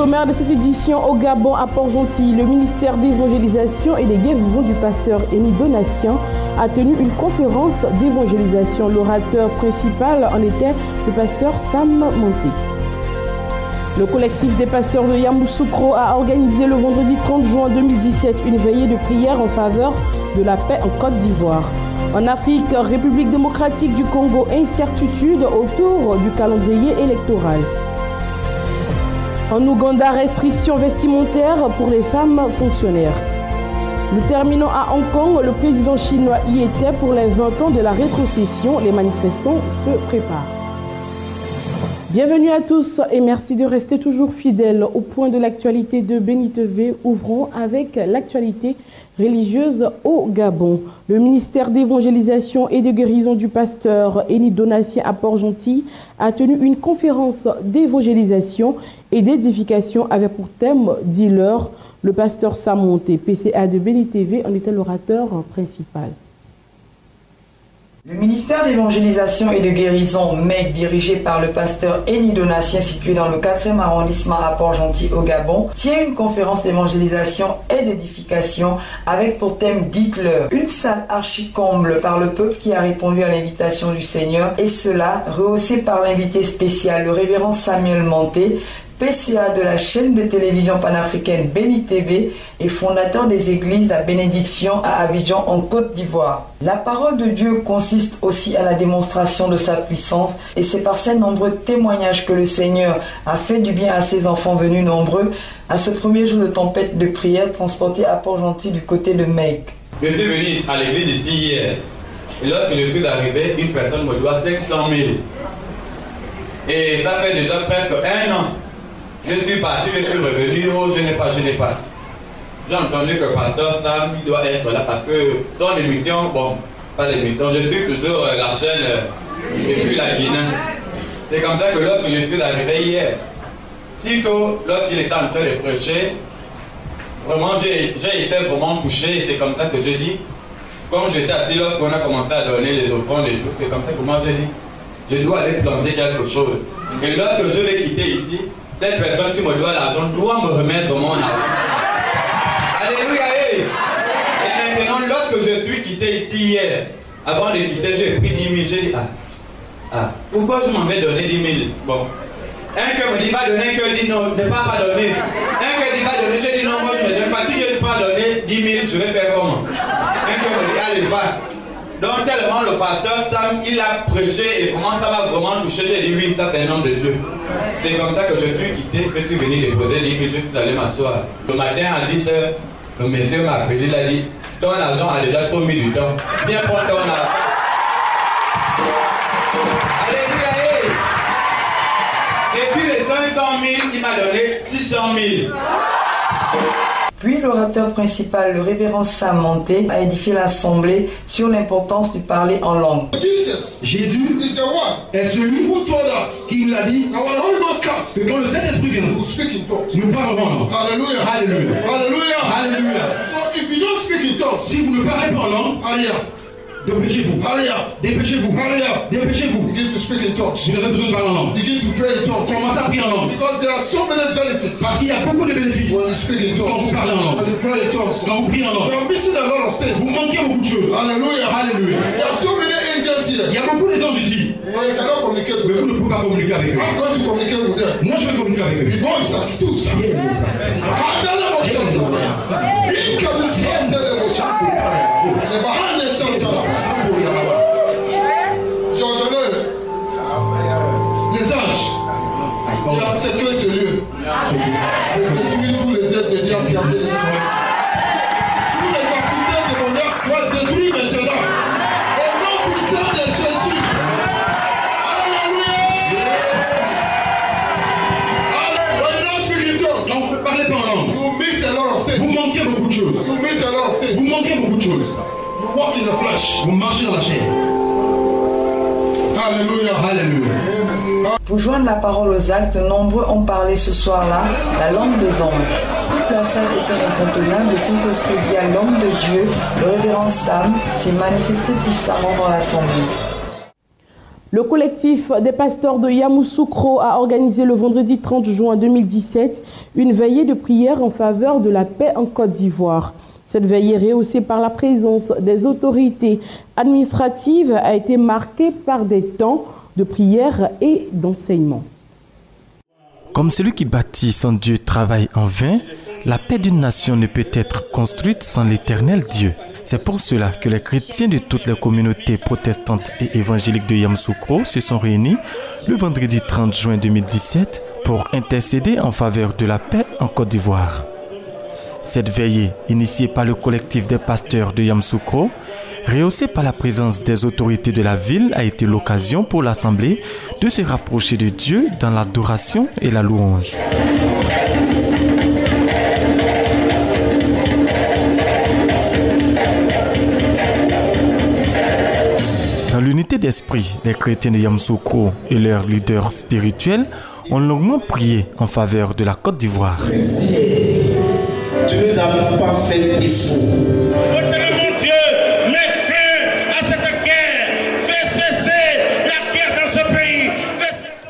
sommaire de cette édition au Gabon à Port-Gentil, le ministère d'évangélisation et des guérisons du pasteur Eni Donatien a tenu une conférence d'évangélisation. L'orateur principal en était le pasteur Sam Monté. Le collectif des pasteurs de Yamoussoukro a organisé le vendredi 30 juin 2017 une veillée de prière en faveur de la paix en Côte d'Ivoire. En Afrique, République démocratique du Congo, incertitude autour du calendrier électoral. En Ouganda, restrictions vestimentaires pour les femmes fonctionnaires. Nous terminons à Hong Kong. Le président chinois y était pour les 20 ans de la rétrocession. Les manifestants se préparent. Bienvenue à tous et merci de rester toujours fidèles au point de l'actualité de Béni TV. Ouvrons avec l'actualité religieuse au Gabon. Le ministère d'évangélisation et de guérison du pasteur Eni Donatien à Port-Gentil a tenu une conférence d'évangélisation et d'édification avec pour thème, dit-leur, le pasteur Sam Monté. PCA de Béni TV en était l'orateur principal. Le ministère d'évangélisation et de guérison, MEG, dirigé par le pasteur Eni Donatien, situé dans le 4e arrondissement à Port-Gentil au Gabon, tient une conférence d'évangélisation et d'édification avec pour thème Dites-leur. Une salle archi-comble par le peuple qui a répondu à l'invitation du Seigneur, et cela rehaussé par l'invité spécial, le révérend Samuel Monté, PCA de la chaîne de télévision panafricaine Béni TV et fondateur des églises La Bénédiction à Abidjan en Côte d'Ivoire. La parole de Dieu consiste aussi à la démonstration de sa puissance et c'est par ces nombreux témoignages que le Seigneur a fait du bien à ses enfants venus nombreux à ce premier jour de tempête de prière transporté à Port-Gentil du côté de MEG. Je suis venu à l'église ici hier et lorsque je suis arrivé, une personne me doit 500 000 et ça fait déjà presque 1 an. Je suis parti, je suis revenu, oh je n'ai pas. J'ai entendu que pasteur Sam il doit être là parce que son émission, bon, pas l'émission, je suis toujours la chaîne, je suis la Guinée. C'est comme ça que lorsque je suis arrivé hier, sitôt lorsqu'il était en train de prêcher, vraiment j'ai été vraiment touché, c'est comme ça que je dis, comme j'étais assis lorsqu'on a commencé à donner les offrandes et tout, c'est comme ça que moi j'ai dit, je dois aller planter quelque chose. Et lorsque je vais quitter ici, cette personne qui me doit l'argent doit me remettre mon argent. Alléluia. Et maintenant, lorsque je suis quitté ici hier, avant de quitter, j'ai pris 10 000. J'ai dit, pourquoi je m'en vais donner 10 000? Bon. Un cœur me dit, va donner, un cœur dit non, ne pas donner. Un cœur dit, va donner, je dis non, moi je ne donne pas. Si je ne peux pas donner 10 000, je vais faire comment? Un cœur me dit, allez, va. Donc tellement le pasteur Sam, il a prêché et vraiment ça m'a vraiment touché. J'ai dit oui, ça c'est un homme de Dieu. C'est comme ça que je suis quitté, je suis venu déposer 10 000, je suis allé m'asseoir. Le matin à 10 h, le monsieur m'a appelé, il a dit, ton argent a déjà trop mis du temps. Viens prendre ton argent. Alléluia. Et puis les 500 000, il m'a donné 600 000. Puis l'orateur principal, le révérend Sam Monté, a édifié l'assemblée sur l'importance du parler en langue. Jésus est celui qui nous a dit que quand le Saint-Esprit vient, nous parlerons. Alléluia. Alléluia. Alléluia. Si vous ne parlez pas en langue, dépêchez-vous. Dépêchez-vous. Dépêchez-vous. Vous avez besoin de parler en langue. Commencez à prier en langue. Parce qu'il y a beaucoup de bénéfices quand vous parlez en langue. Quand vous priez en langue. Vous manquez beaucoup de choses. Alléluia. Il y a beaucoup d'anges ici. Mais vous ne pouvez pas communiquer avec eux. Moi je vais communiquer avec eux. Les anges, il a sécuré ce lieu. C'est détruire tous les êtres de diable qui ont été descendus. Toutes les activités de mon œuvre doivent détruire maintenant. Au nom puissant de Jésus. Alléluia. On ne peut parler pas en langue. Vous manquez beaucoup de choses. Vous manquez beaucoup de choses. Vous marchez dans la chair. Alléluia. Alléluia. Pour joindre la parole aux actes, nombreux ont parlé ce soir-là la langue des anges. Toute la salle était incontenable, le Saint-Esprit via l'homme de Dieu, le révérend Sam, s'est manifesté puissamment dans l'assemblée. Le collectif des pasteurs de Yamoussoukro a organisé le vendredi 30 juin 2017 une veillée de prière en faveur de la paix en Côte d'Ivoire. Cette veillée, rehaussée par la présence des autorités administratives, a été marquée par des temps de prière et d'enseignement. Comme celui qui bâtit sans Dieu travaille en vain, la paix d'une nation ne peut être construite sans l'Éternel Dieu. C'est pour cela que les chrétiens de toutes les communautés protestantes et évangéliques de Yamoussoukro se sont réunis le vendredi 30 juin 2017 pour intercéder en faveur de la paix en Côte d'Ivoire. Cette veillée, initiée par le collectif des pasteurs de Yamoussoukro, rehaussée par la présence des autorités de la ville, a été l'occasion pour l'Assemblée de se rapprocher de Dieu dans l'adoration et la louange. Dans l'unité d'esprit, les chrétiens de Yamoussoukro et leurs leaders spirituels ont longuement prié en faveur de la Côte d'Ivoire. Tu ne nous as pas fait défaut. Mon Dieu, mets fin à cette guerre. Fais cesser la guerre dans ce pays.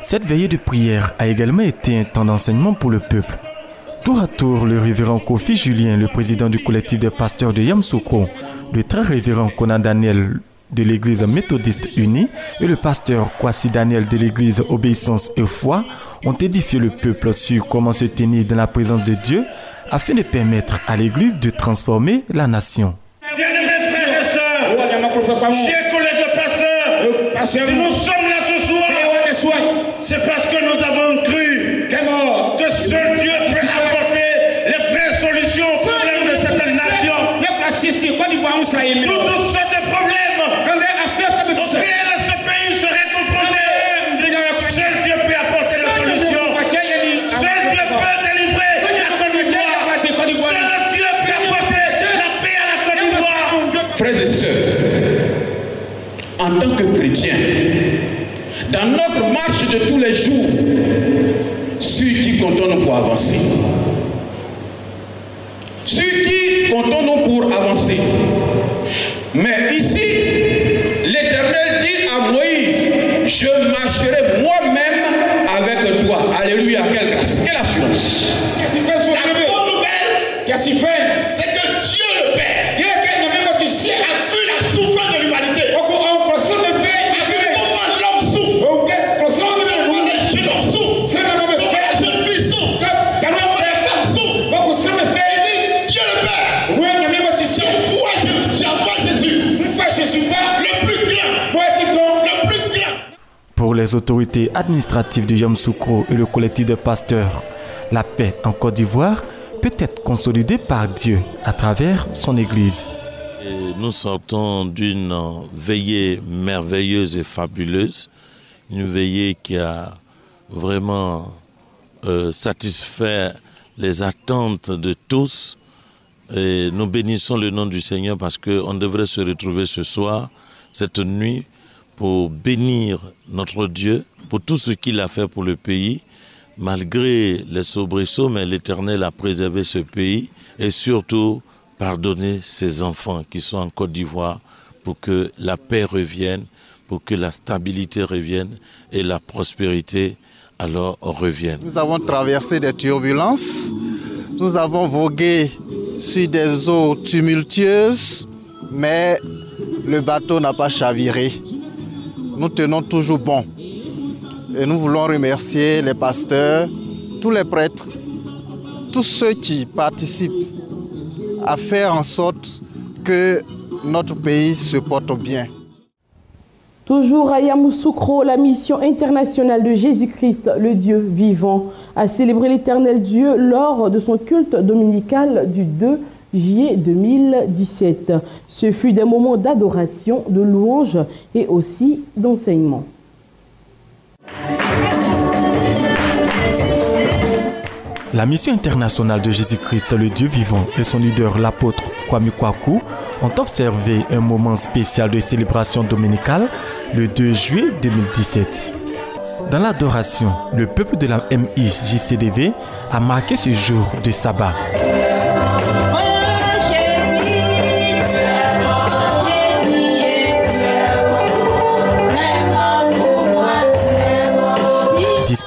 Cette veillée de prière a également été un temps d'enseignement pour le peuple. Tour à tour, le révérend Kofi Julien, le président du collectif des pasteurs de Yamoussoukro, le très révérend Kona Daniel de l'église méthodiste unie et le pasteur Kwasi Daniel de l'église Obéissance et Foi ont édifié le peuple sur comment se tenir dans la présence de Dieu afin de permettre à l'église de transformer la nation. Bien-aimés frères et sœurs, chers collègues pasteurs, si nous sommes là ce soir, c'est parce que nous avons cru que seul Dieu peut apporter les vraies solutions aux problèmes de cette nation. Toutes sortes de problèmes auxquels ce pays serait confronté. Seul Dieu peut apporter la solution. Seul Dieu peut délivrer la Côte d'Ivoire. Seul Dieu peut apporter la paix à la Côte d'Ivoire. Frères et sœurs, en tant que chrétiens, dans notre marche de tous les jours, sur qui comptons-nous pour avancer? Sur qui comptons-nous pour avancer? Mais ici, l'Éternel dit à Moïse, je marcherai moi-même avec toi. Alléluia, quelle grâce, quelle assurance. La bonne nouvelle, qu'est-ce qu'il fait? C'est que Dieu le Père a vu la souffrance de l'humanité. A vu comment l'homme souffre. Comment les jeunes hommes souffrent. Comment les jeunes filles souffrent. Comment les femmes souffrent. Il dit Dieu le Père. J'envoie Jésus. Le plus grand. Pour les autorités administratives de Yamoussoukro et le collectif de pasteurs, la paix en Côte d'Ivoire peut être consolidée par Dieu à travers son Église. Et nous sortons d'une veillée merveilleuse et fabuleuse, une veillée qui a vraiment satisfait les attentes de tous. Et nous bénissons le nom du Seigneur parce qu'on devrait se retrouver ce soir, cette nuit, pour bénir notre Dieu, pour tout ce qu'il a fait pour le pays, malgré les soubresauts, mais l'Éternel a préservé ce pays et surtout pardonner ses enfants qui sont en Côte d'Ivoire pour que la paix revienne, pour que la stabilité revienne et la prospérité alors revienne. Nous avons traversé des turbulences, nous avons vogué sur des eaux tumultueuses, mais le bateau n'a pas chaviré. Nous tenons toujours bon. Et nous voulons remercier les pasteurs, tous les prêtres, tous ceux qui participent à faire en sorte que notre pays se porte bien. Toujours à Yamoussoukro, la mission internationale de Jésus-Christ, le Dieu vivant, a célébré l'Éternel Dieu lors de son culte dominical du 2 juillet 2017. Ce fut des moments d'adoration, de louange et aussi d'enseignement. La mission internationale de Jésus-Christ, le Dieu vivant, et son leader, l'apôtre Kwame Kwaku, ont observé un moment spécial de célébration dominicale le 2 juillet 2017. Dans l'adoration, le peuple de la MIJCDV a marqué ce jour de sabbat.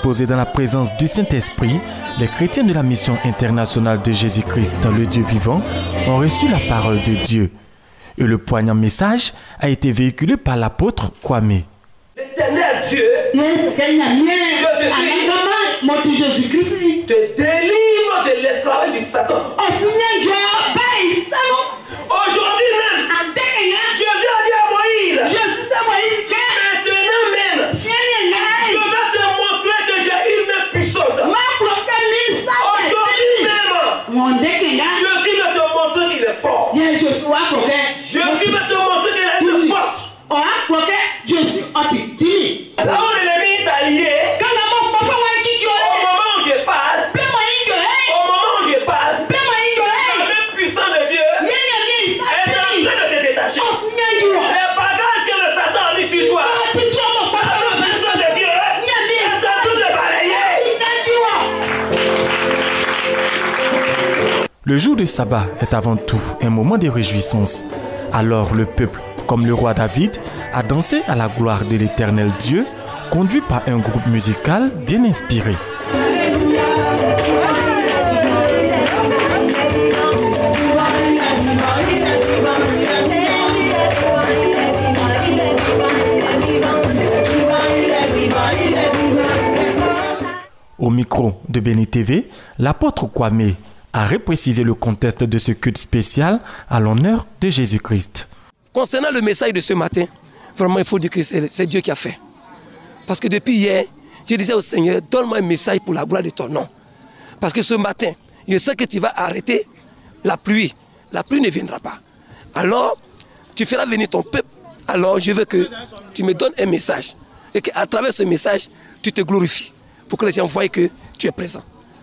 disposés dans la présence du Saint-Esprit, les chrétiens de la mission internationale de Jésus-Christ, le Dieu vivant, ont reçu la parole de Dieu. Et le poignant message a été véhiculé par l'apôtre Kwame. L'éternel Dieu, Jésus-Christ, te délivre de l'esclavage du Satan. Aujourd'hui même, Jésus a dit à Moïse, maintenant même, je vais te montrer que j'ai une puissante. Aujourd'hui même, Jésus va te montrer qu'il est fort. Jésus va te montrer qu'il a une force. Là où l'ennemi est allié, au moment où je parle, la même puissance de Dieu est en train de te détacher. Les bagages que le Satan a mis sur toi, la puissance de Dieu est en train de balayer. Le jour de sabbat est avant tout un moment de réjouissance. Alors le peuple, comme le roi David, a dansé à la gloire de l'Éternel Dieu, conduit par un groupe musical bien inspiré. Au micro de Béni TV, l'apôtre Kwame a reprécisé le contexte de ce culte spécial à l'honneur de Jésus-Christ. Concernant le message de ce matin, vraiment il faut dire que c'est Dieu qui a fait. Parce que depuis hier, je disais au Seigneur, donne-moi un message pour la gloire de ton nom. Parce que ce matin, je sais que tu vas arrêter la pluie. La pluie ne viendra pas. Alors, tu feras venir ton peuple. Alors, je veux que tu me donnes un message. Et qu'à travers ce message, tu te glorifies. Pour que les gens voient que tu es présent.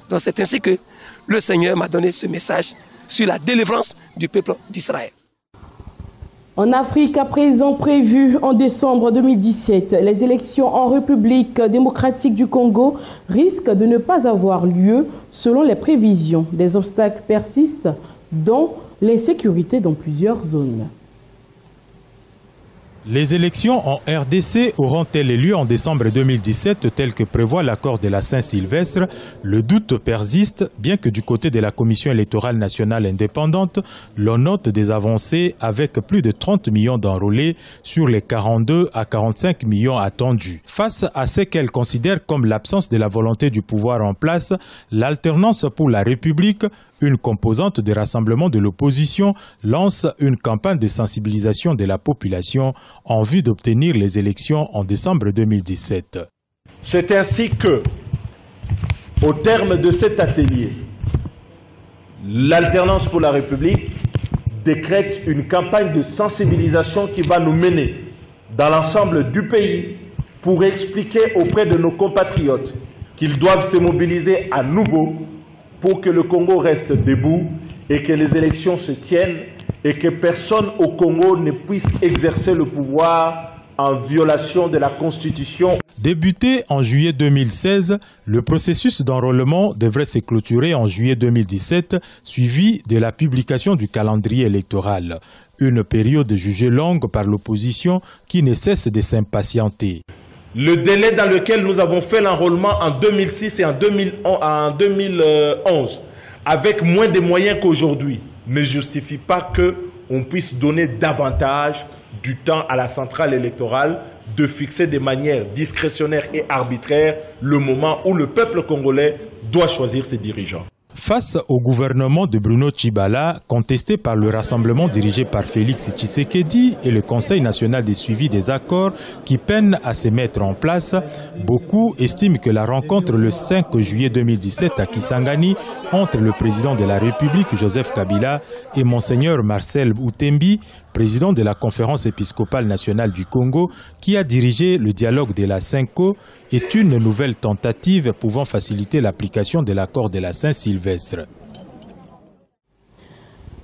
Donc c'est ainsi que le Seigneur m'a donné ce message sur la délivrance du peuple d'Israël. En Afrique, à présent prévues en décembre 2017, les élections en République démocratique du Congo risquent de ne pas avoir lieu selon les prévisions. Des obstacles persistent, dont l'insécurité dans plusieurs zones. Les élections en RDC auront-elles lieu en décembre 2017 tel que prévoit l'accord de la Saint-Sylvestre? Le doute persiste, bien que du côté de la Commission électorale nationale indépendante, l'on note des avancées avec plus de 30 millions d'enrôlés sur les 42 à 45 millions attendus. Face à ce qu'elle considère comme l'absence de la volonté du pouvoir en place, l'Alternance pour la République, une composante de rassemblement de l'opposition, lance une campagne de sensibilisation de la population en vue d'obtenir les élections en décembre 2017. C'est ainsi que, au terme de cet atelier, l'Alternance pour la République décrète une campagne de sensibilisation qui va nous mener dans l'ensemble du pays pour expliquer auprès de nos compatriotes qu'ils doivent se mobiliser à nouveau pour que le Congo reste debout et que les élections se tiennent et que personne au Congo ne puisse exercer le pouvoir en violation de la Constitution. Débuté en juillet 2016, le processus d'enrôlement devrait se clôturer en juillet 2017, suivi de la publication du calendrier électoral. Une période jugée longue par l'opposition qui ne cesse de s'impatienter. Le délai dans lequel nous avons fait l'enrôlement en 2006 et en 2011, avec moins de moyens qu'aujourd'hui, ne justifie pas qu'on puisse donner davantage du temps à la centrale électorale de fixer de manière discrétionnaire et arbitraire le moment où le peuple congolais doit choisir ses dirigeants. Face au gouvernement de Bruno Tshibala, contesté par le rassemblement dirigé par Félix Tshisekedi et le Conseil national de suivi des accords qui peinent à se mettre en place, beaucoup estiment que la rencontre le 5 juillet 2017 à Kisangani entre le président de la République Joseph Kabila et Monseigneur Marcel Outembi, président de la Conférence épiscopale nationale du Congo, qui a dirigé le dialogue de la Cinco, est une nouvelle tentative pouvant faciliter l'application de l'accord de la Saint-Sylvestre.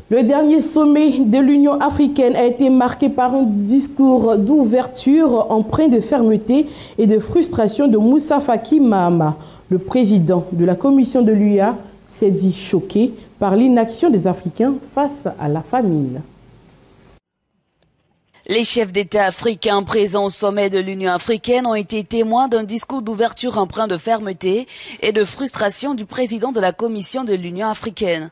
Le dernier sommet de l'Union africaine a été marqué par un discours d'ouverture empreint de fermeté et de frustration de Moussa Faki Mahama. Le président de la commission de l'UA s'est dit choqué par l'inaction des Africains face à la famine. Les chefs d'État africains présents au sommet de l'Union africaine ont été témoins d'un discours d'ouverture empreint de fermeté et de frustration du président de la Commission de l'Union africaine.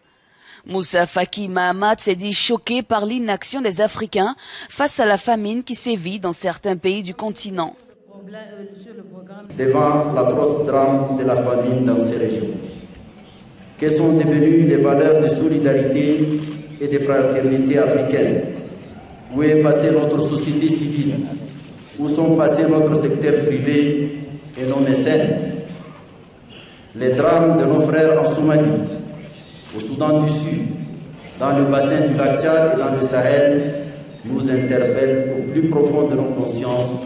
Moussa Faki Mahamat s'est dit choqué par l'inaction des Africains face à la famine qui sévit dans certains pays du continent. Devant l'atroce drame de la famine dans ces régions, quelles sont devenues les valeurs de solidarité et de fraternité africaine? Où est passée notre société civile? Où sont passés notre secteur privé et nos mécènes? Les drames de nos frères en Somalie, au Soudan du Sud, dans le bassin du lac Tchad et dans le Sahel nous interpellent au plus profond de nos consciences,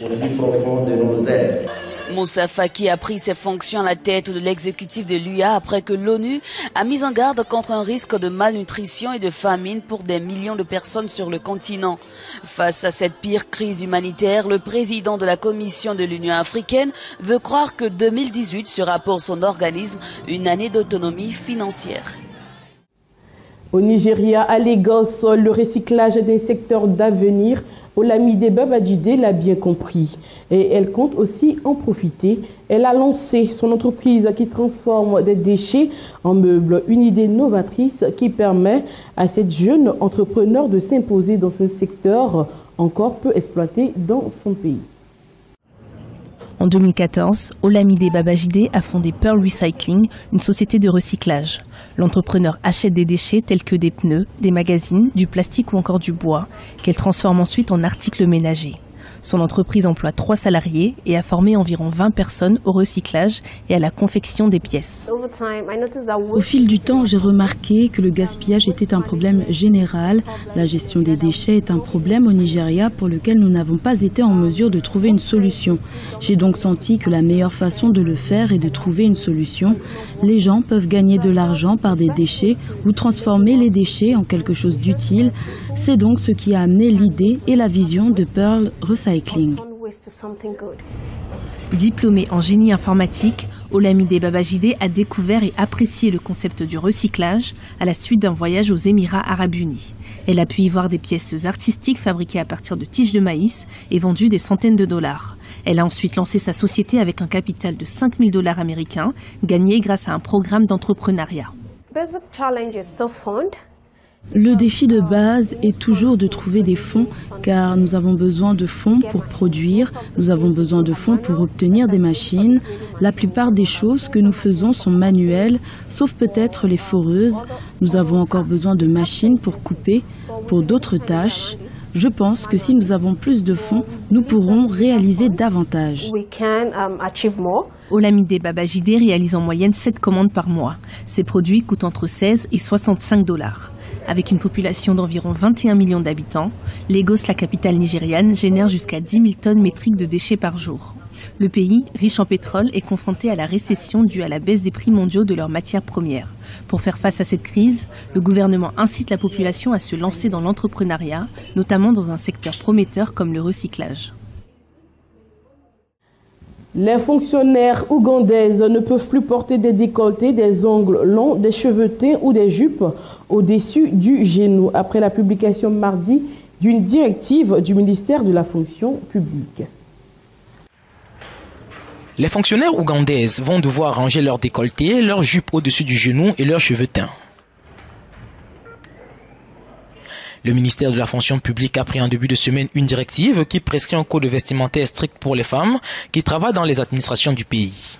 au plus profond de nos êtres. Moussa Faki a pris ses fonctions à la tête de l'exécutif de l'UA après que l'ONU a mis en garde contre un risque de malnutrition et de famine pour des millions de personnes sur le continent. Face à cette pire crise humanitaire, le président de la Commission de l'Union africaine veut croire que 2018 sera pour son organisme une année d'autonomie financière. Au Nigeria, à Lagos, le recyclage des secteurs d'avenir, Olamide Babajide l'a bien compris et elle compte aussi en profiter. Elle a lancé son entreprise qui transforme des déchets en meubles, une idée novatrice qui permet à cette jeune entrepreneur de s'imposer dans ce secteur encore peu exploité dans son pays. En 2014, Olamide Babajide a fondé Pearl Recycling, une société de recyclage. L'entrepreneur achète des déchets tels que des pneus, des magazines, du plastique ou encore du bois, qu'elle transforme ensuite en articles ménagers. Son entreprise emploie 3 salariés et a formé environ 20 personnes au recyclage et à la confection des pièces. Au fil du temps, j'ai remarqué que le gaspillage était un problème général. La gestion des déchets est un problème au Nigeria pour lequel nous n'avons pas été en mesure de trouver une solution. J'ai donc senti que la meilleure façon de le faire est de trouver une solution. Les gens peuvent gagner de l'argent par des déchets ou transformer les déchets en quelque chose d'utile. C'est donc ce qui a amené l'idée et la vision de Pearl Recycling. Diplômée en génie informatique, Olamide Babajide a découvert et apprécié le concept du recyclage à la suite d'un voyage aux Émirats Arabes Unis. Elle a pu y voir des pièces artistiques fabriquées à partir de tiges de maïs et vendues des centaines de dollars. Elle a ensuite lancé sa société avec un capital de 5 000 $ américains, gagné grâce à un programme d'entrepreneuriat. Le défi de base est toujours de trouver des fonds, car nous avons besoin de fonds pour produire, nous avons besoin de fonds pour obtenir des machines. La plupart des choses que nous faisons sont manuelles, sauf peut-être les foreuses. Nous avons encore besoin de machines pour couper, pour d'autres tâches. Je pense que si nous avons plus de fonds, nous pourrons réaliser davantage. Olamide Babajide réalise en moyenne 7 commandes par mois. Ces produits coûtent entre 16 et 65 $. Avec une population d'environ 21 millions d'habitants, Lagos, la capitale nigériane, génère jusqu'à 10 000 tonnes métriques de déchets par jour. Le pays, riche en pétrole, est confronté à la récession due à la baisse des prix mondiaux de leurs matières premières. Pour faire face à cette crise, le gouvernement incite la population à se lancer dans l'entrepreneuriat, notamment dans un secteur prometteur comme le recyclage. Les fonctionnaires ougandaises ne peuvent plus porter des décolletés, des ongles longs, des cheveux-teints ou des jupes au-dessus du genou après la publication mardi d'une directive du ministère de la fonction publique. Les fonctionnaires ougandaises vont devoir ranger leurs décolletés, leurs jupes au-dessus du genou et leurs cheveux teints. Le ministère de la fonction publique a pris en début de semaine une directive qui prescrit un code vestimentaire strict pour les femmes qui travaillent dans les administrations du pays.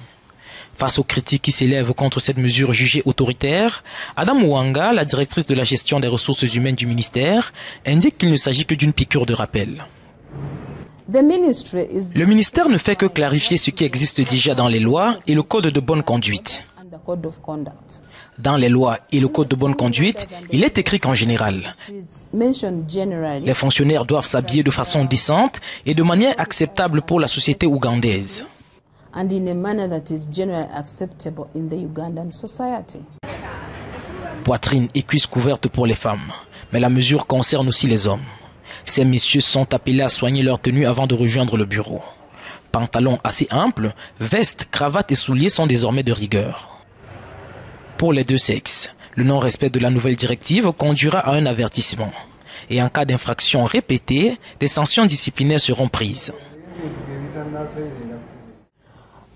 Face aux critiques qui s'élèvent contre cette mesure jugée autoritaire, Adam Ouanga, la directrice de la gestion des ressources humaines du ministère, indique qu'il ne s'agit que d'une piqûre de rappel. Le ministère ne fait que clarifier ce qui existe déjà dans les lois et le code de bonne conduite. Dans les lois et le code de bonne conduite, il est écrit qu'en général, les fonctionnaires doivent s'habiller de façon décente et de manière acceptable pour la société ougandaise. Poitrine et cuisses couvertes pour les femmes, mais la mesure concerne aussi les hommes. Ces messieurs sont appelés à soigner leur tenue avant de rejoindre le bureau. Pantalons assez amples, vestes, cravates et souliers sont désormais de rigueur. Pour les deux sexes, le non-respect de la nouvelle directive conduira à un avertissement. Et en cas d'infraction répétée, des sanctions disciplinaires seront prises.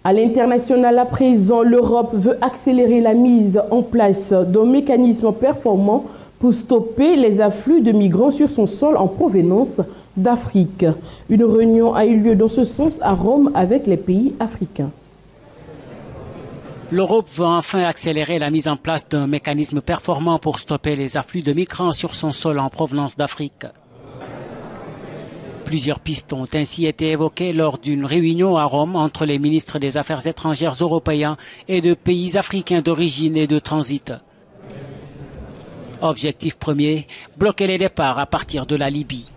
À l'international, à présent, l'Europe veut accélérer la mise en place d'un mécanisme performant pour stopper les afflux de migrants sur son sol en provenance d'Afrique. Une réunion a eu lieu dans ce sens à Rome avec les pays africains. L'Europe veut enfin accélérer la mise en place d'un mécanisme performant pour stopper les afflux de migrants sur son sol en provenance d'Afrique. Plusieurs pistes ont ainsi été évoquées lors d'une réunion à Rome entre les ministres des Affaires étrangères européens et de pays africains d'origine et de transit. Objectif premier, bloquer les départs à partir de la Libye.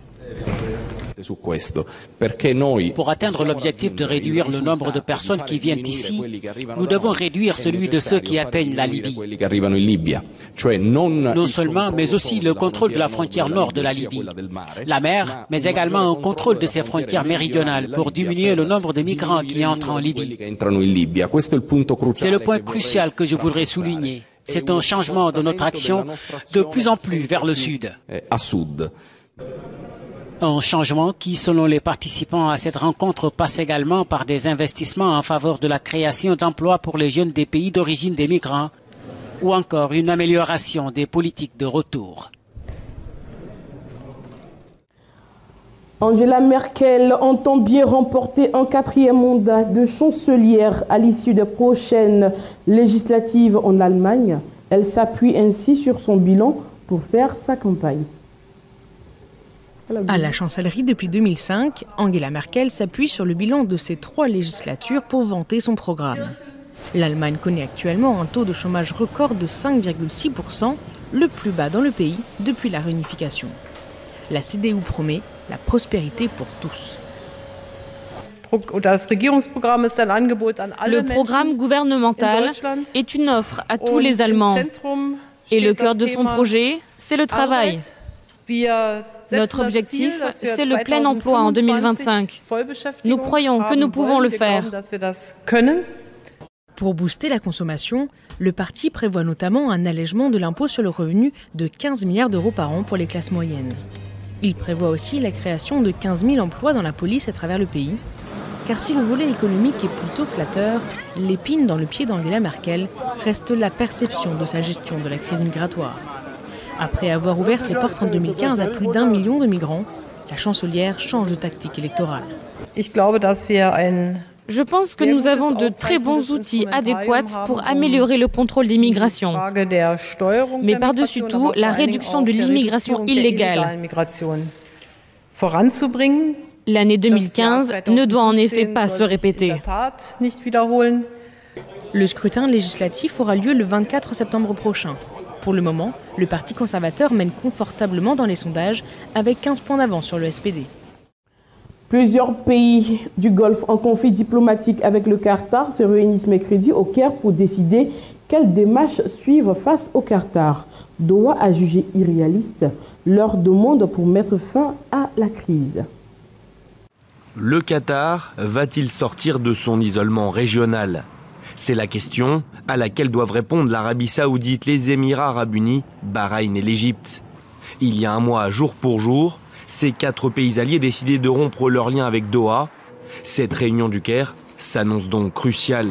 Pour atteindre l'objectif de réduire le nombre de personnes qui viennent ici, nous devons réduire celui de ceux qui atteignent la Libye. Non seulement, mais aussi le contrôle de la frontière nord de la Libye, la mer, mais également un contrôle de ses frontières méridionales pour diminuer le nombre de migrants qui entrent en Libye. C'est le point crucial que je voudrais souligner. C'est un changement de notre action de plus en plus vers le sud. Un changement qui, selon les participants à cette rencontre, passe également par des investissements en faveur de la création d'emplois pour les jeunes des pays d'origine des migrants ou encore une amélioration des politiques de retour. Angela Merkel entend bien remporter un 4e mandat de chancelière à l'issue des prochaines législatives en Allemagne. Elle s'appuie ainsi sur son bilan pour faire sa campagne. À la chancellerie depuis 2005, Angela Merkel s'appuie sur le bilan de ces 3 législatures pour vanter son programme. L'Allemagne connaît actuellement un taux de chômage record de 5,6%, le plus bas dans le pays depuis la réunification. La CDU promet la prospérité pour tous. Le programme gouvernemental est une offre à tous les Allemands. Et le cœur de son projet, c'est le travail. Notre objectif, c'est le plein emploi en 2025. Nous croyons que nous pouvons le faire. Pour booster la consommation, le parti prévoit notamment un allègement de l'impôt sur le revenu de 15 milliards d'euros par an pour les classes moyennes. Il prévoit aussi la création de 15 000 emplois dans la police à travers le pays. Car si le volet économique est plutôt flatteur, l'épine dans le pied d'Angela Merkel reste la perception de sa gestion de la crise migratoire. Après avoir ouvert ses portes en 2015 à plus d'1 million de migrants, la chancelière change de tactique électorale. Je pense que nous avons de très bons outils adéquats pour améliorer le contrôle des migrations. Mais par-dessus tout, la réduction de l'immigration illégale. L'année 2015 ne doit en effet pas se répéter. Le scrutin législatif aura lieu le 24 septembre prochain. Pour le moment, le Parti conservateur mène confortablement dans les sondages avec 15 points d'avance sur le SPD. Plusieurs pays du Golfe en conflit diplomatique avec le Qatar se réunissent mercredi au Caire pour décider quelles démarches suivre face au Qatar. Doha a jugé irréaliste leur demande pour mettre fin à la crise. Le Qatar va-t-il sortir de son isolement régional ? C'est la question à laquelle doivent répondre l'Arabie Saoudite, les Émirats Arabes Unis, Bahreïn et l'Égypte. Il y a un mois, jour pour jour, ces 4 pays alliés décidaient de rompre leurs liens avec Doha. Cette réunion du Caire s'annonce donc cruciale.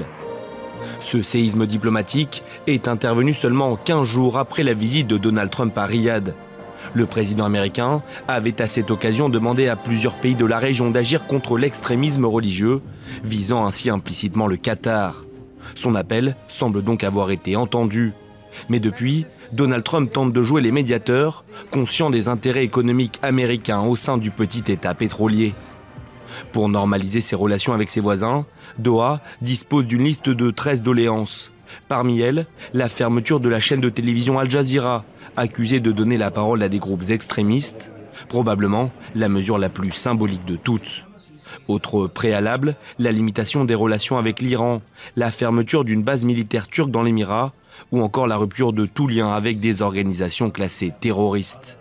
Ce séisme diplomatique est intervenu seulement 15 jours après la visite de Donald Trump à Riyad. Le président américain avait à cette occasion demandé à plusieurs pays de la région d'agir contre l'extrémisme religieux, visant ainsi implicitement le Qatar. Son appel semble donc avoir été entendu. Mais depuis, Donald Trump tente de jouer les médiateurs, conscient des intérêts économiques américains au sein du petit État pétrolier. Pour normaliser ses relations avec ses voisins, Doha dispose d'une liste de 13 doléances. Parmi elles, la fermeture de la chaîne de télévision Al Jazeera, accusée de donner la parole à des groupes extrémistes, probablement la mesure la plus symbolique de toutes. Autre préalable, la limitation des relations avec l'Iran, la fermeture d'une base militaire turque dans l'Émirat, ou encore la rupture de tout lien avec des organisations classées terroristes.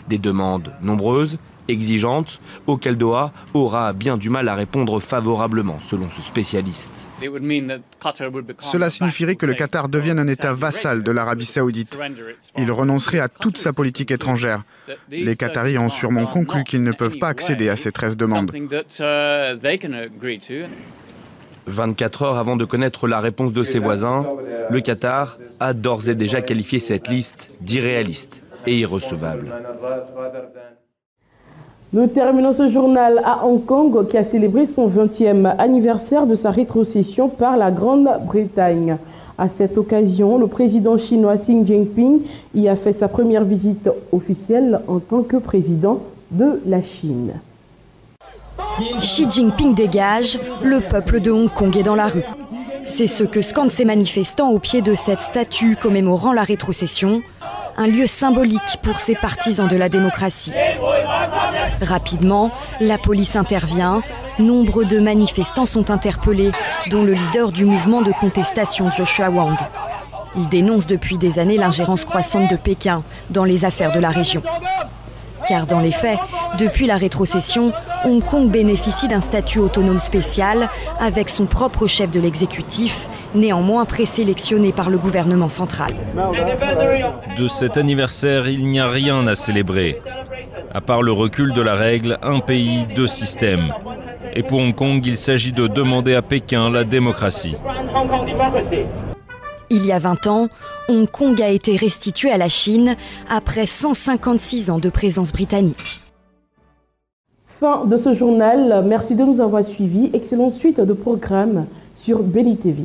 Des demandes nombreuses, exigeante, auquel Doha aura bien du mal à répondre favorablement, selon ce spécialiste. Cela signifierait que le Qatar devienne un État vassal de l'Arabie saoudite. Il renoncerait à toute sa politique étrangère. Les Qataris ont sûrement conclu qu'ils ne peuvent pas accéder à ces 13 demandes. 24 heures avant de connaître la réponse de ses voisins, le Qatar a d'ores et déjà qualifié cette liste d'irréaliste et irrecevable. Nous terminons ce journal à Hong Kong qui a célébré son 20e anniversaire de sa rétrocession par la Grande-Bretagne. À cette occasion, le président chinois Xi Jinping y a fait sa première visite officielle en tant que président de la Chine. Xi Jinping dégage, le peuple de Hong Kong est dans la rue. C'est ce que scandent ces manifestants au pied de cette statue commémorant la rétrocession, un lieu symbolique pour ces partisans de la démocratie. Rapidement, la police intervient. Nombre de manifestants sont interpellés, dont le leader du mouvement de contestation, Joshua Wong. Il dénonce depuis des années l'ingérence croissante de Pékin dans les affaires de la région. Car dans les faits, depuis la rétrocession, Hong Kong bénéficie d'un statut autonome spécial avec son propre chef de l'exécutif, néanmoins présélectionné par le gouvernement central. De cet anniversaire, il n'y a rien à célébrer. À part le recul de la règle, un pays, deux systèmes. Et pour Hong Kong, il s'agit de demander à Pékin la démocratie. Il y a 20 ans, Hong Kong a été restitué à la Chine après 156 ans de présence britannique. Fin de ce journal. Merci de nous avoir suivis. Excellente suite de programmes sur Béni TV.